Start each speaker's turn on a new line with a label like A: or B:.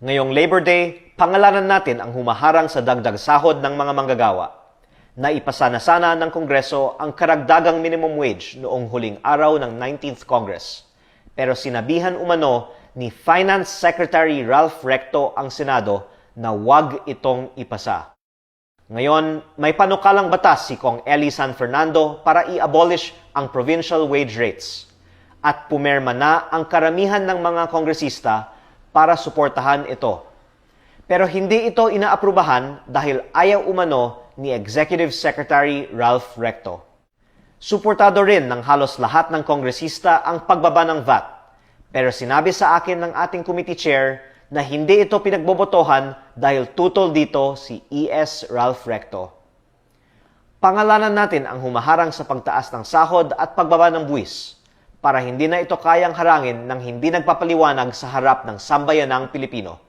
A: Ngayong Labor Day, pangalanan natin ang humaharang sa dagdag sahod ng mga manggagawa. Naipasa na sana ng Kongreso ang karagdagang minimum wage noong huling araw ng 19th Congress. Pero sinabihan umano ni Finance Secretary Ralph Recto ang Senado na wag itong ipasa. Ngayon, may panukalang batas si Kong Eli San Fernando para i-abolish ang provincial wage rates. At pumirma na ang karamihan ng mga kongresista para suportahan ito. Pero hindi ito inaaprubahan dahil ayaw umano ni Executive Secretary Ralph Recto. Suportado rin ng halos lahat ng kongresista ang pagbaba ng VAT. Pero sinabi sa akin ng ating committee chair na hindi ito pinagbobotohan dahil tutol dito si E.S. Ralph Recto. Pangalanan natin ang humaharang sa pagtaas ng sahod at pagbaba ng buwis para hindi na ito kayang harangin ng hindi nagpapaliwanag sa harap ng sambayanang Pilipino.